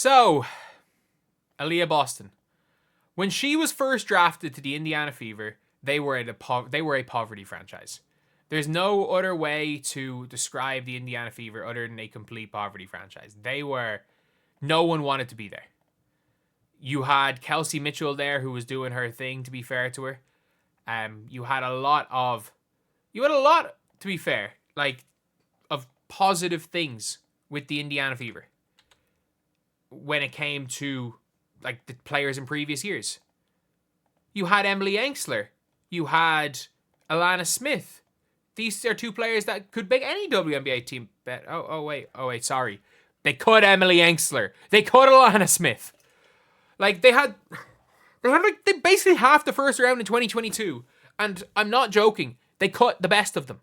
So, Aliyah Boston. When she was first drafted to the Indiana Fever, they were a poverty franchise. There's no other way to describe the Indiana Fever other than a complete poverty franchise. No one wanted to be there. You had Kelsey Mitchell there who was doing her thing, to be fair to her. You had a lot, to be fair, like, of positive things with the Indiana Fever when it came to, like, the players in previous years. You had Emily Ensler. You had Alana Smith. These are two players that could make any WNBA team bet. Oh wait, sorry. They cut Emily Ensler. They cut Alana Smith. Like, they had basically half the first round in 2022. And I'm not joking. They cut the best of them.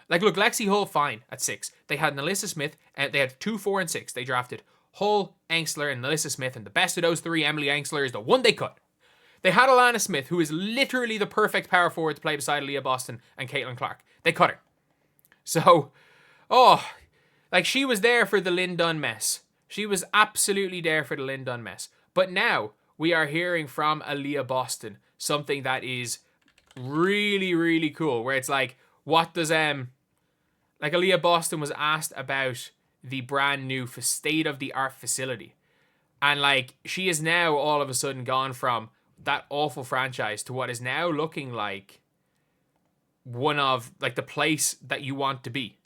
Like, look, Lexi Hull, fine, at 6. They had Nalissa Smith, and they had 2, 4, and 6. They drafted Hull, Ensler, and Nalissa Smith, and the best of those 3, Emily Ensler, is the one they cut. They had Alana Smith, who is literally the perfect power forward to play beside Aliyah Boston and Caitlin Clark. They cut her. So, she was there for the Lynn Dunn mess. She was absolutely there for the Lynn Dunn mess. But now, we are hearing from Aliyah Boston something that is really, really cool, where it's like, what does, Aliyah Boston was asked about the brand new state-of-the-art facility. And, she is now all of a sudden gone from that awful franchise to what is now looking like one of, the place that you want to be.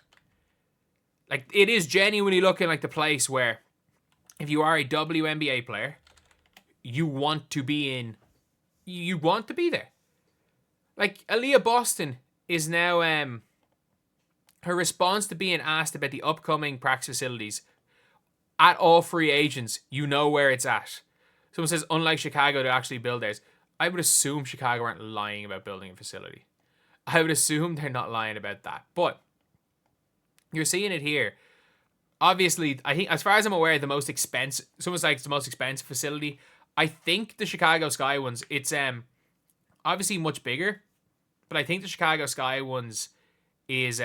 It is genuinely looking like the place where, if you are a WNBA player, you want to be in. You want to be there. Aliyah Boston is now, her response to being asked about the upcoming practice facilities at all free agents, you know where it's at. Someone says, unlike Chicago, to actually build theirs. I would assume Chicago aren't lying about building a facility. I would assume they're not lying about that. But you're seeing it here. Obviously, I think, as far as I'm aware, the most expensive, someone's like, it's the most expensive facility. I think the Chicago Sky ones, it's obviously much bigger, but I think the Chicago Sky ones is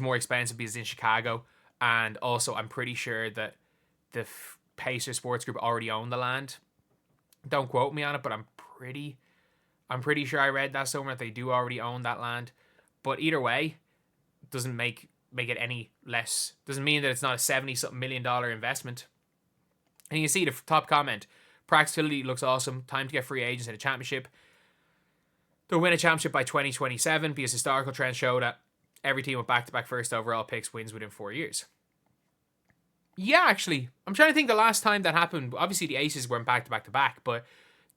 more expensive because it's in Chicago, and also I'm pretty sure that the Pacer Sports Group already own the land. Don't quote me on it, but I'm pretty sure I read that somewhere that they do already own that land. But either way, doesn't make it any less. Doesn't mean that it's not a $70-something million investment. And you see the top comment: practice facility looks awesome. Time to get free agents in a championship. They'll win a championship by 2027 because historical trends show that every team with back-to-back first overall picks wins within 4 years. Yeah, actually, I'm trying to think the last time that happened. Obviously, the Aces weren't back-to-back-to-back, but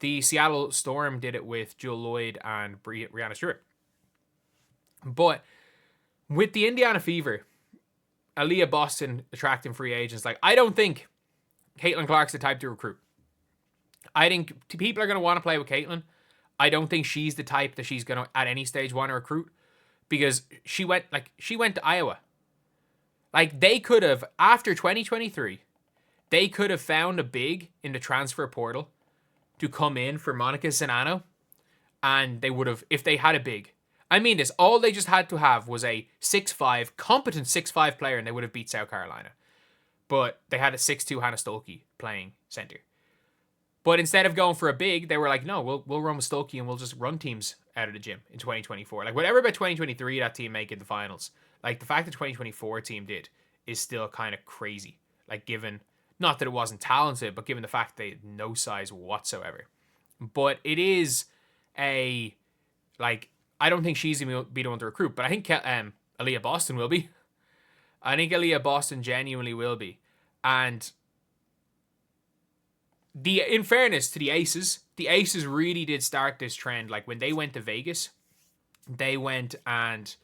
the Seattle Storm did it with Jewel Lloyd and Breanna Stewart. But with the Indiana Fever, Aliyah Boston attracting free agents, I don't think Caitlin Clark's the type to recruit. I think people are going to want to play with Caitlin. I don't think she's the type that she's going to, at any stage, want to recruit, because she went to Iowa. They could have, after 2023, they could have found a big in the transfer portal to come in for Monica Zanano, and they would have, if they had a big. I mean this, all they just had to have was a 6'5", competent 6'5" player, and they would have beat South Carolina. But they had a 6'2" Hannah Stolke playing center. But instead of going for a big, they were like, no, we'll run with Stolke and we'll just run teams out of the gym in 2024. Whatever about 2023 that team make in the finals. The fact that 2024 team did is still kind of crazy. Given, not that it wasn't talented, but given the fact they had no size whatsoever. But it is I don't think she's going to be the one to recruit, but I think Aliyah Boston will be. I think Aliyah Boston genuinely will be. And in fairness to the Aces really did start this trend. When they went to Vegas, they went and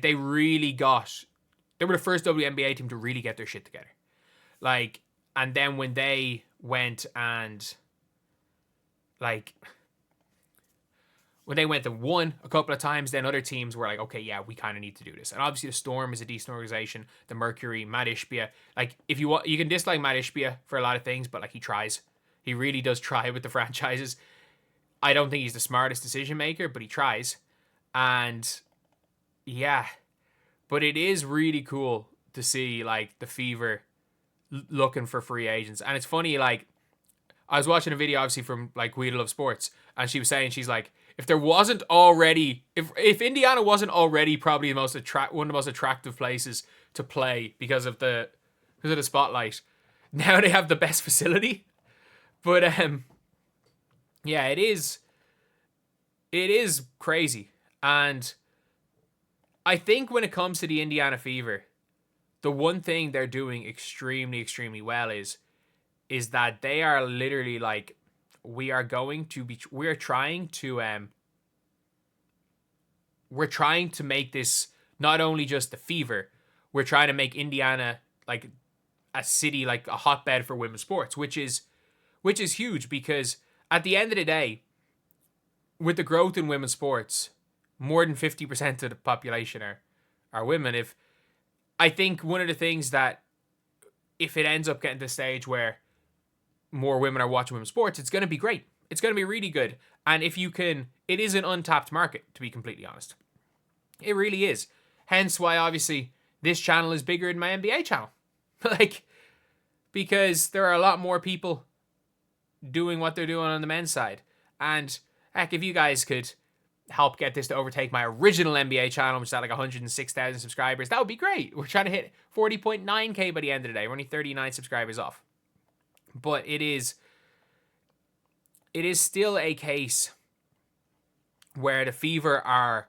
they really they were the first WNBA team to really get their shit together. And then when they went and when they went and won a couple of times, then other teams were like, okay, yeah, we kind of need to do this. And obviously the Storm is a decent organization. The Mercury, Matt Ishbia. If you want, you can dislike Matt Ishbia for a lot of things, but he tries. He really does try with the franchises. I don't think he's the smartest decision maker, but he tries. And yeah, but it is really cool to see the Fever looking for free agents. And it's funny, like, I was watching a video, obviously, from, like, We Love Sports, and she was saying, she's like, if there wasn't already, if Indiana wasn't already probably one of the most attractive places to play because of the spotlight, now they have the best facility. But yeah, it is crazy. And I think when it comes to the Indiana Fever, the one thing they're doing extremely, extremely well is that they are literally like, we're trying to make this not only just the Fever, we're trying to make Indiana like a city, like a hotbed for women's sports, which is huge, because at the end of the day, with the growth in women's sports, more than 50% of the population are women. I think one of the things that, if it ends up getting to the stage where more women are watching women's sports, it's going to be great. It's going to be really good. And if you can, it is an untapped market, to be completely honest. It really is. Hence why, obviously, this channel is bigger than my NBA channel. Like, because there are a lot more people doing what they're doing on the men's side. And heck, if you guys could help get this to overtake my original NBA channel, which is at like 106,000 subscribers, that would be great. We're trying to hit 40.9k by the end of the day. We're only 39 subscribers off. But it is still a case where the Fever are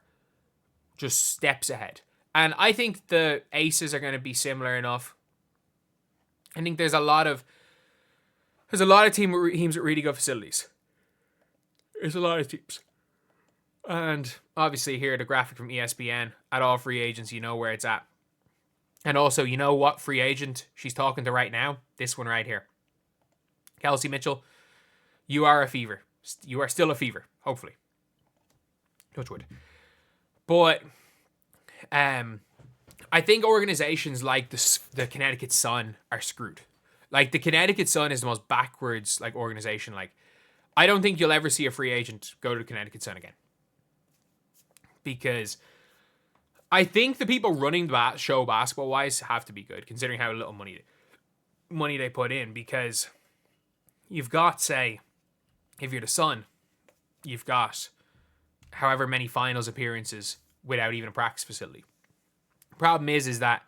just steps ahead. And I think the Aces are going to be similar enough. I think there's a lot of teams with really good facilities. There's a lot of teams. And obviously here, the graphic from ESPN, at all free agents, you know where it's at. And also, you know what free agent she's talking to right now? This one right here. Kelsey Mitchell, you are a Fever. You are still a Fever, hopefully. Touch wood. But I think organizations like the Connecticut Sun are screwed. Like, the Connecticut Sun is the most backwards, like, organization. Like, I don't think you'll ever see a free agent go to the Connecticut Sun again. Because I think the people running the show basketball-wise have to be good, considering how little money they put in. Because you've got, say, if you're the Sun, you've got however many finals appearances without even a practice facility. Problem is that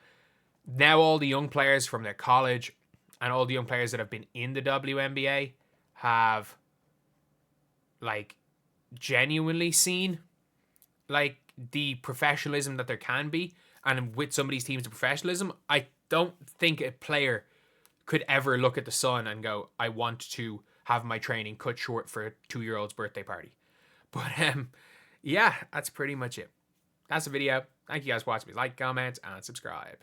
now all the young players from their college and all the young players that have been in the WNBA have, like, genuinely seen, like, the professionalism that there can be. And with some of these teams, the professionalism, I don't think a player could ever look at the Sun and go, I want to have my training cut short for a 2-year-old's birthday party. But yeah, that's pretty much it. That's the video. Thank you guys for watching. Please like, comment, and subscribe.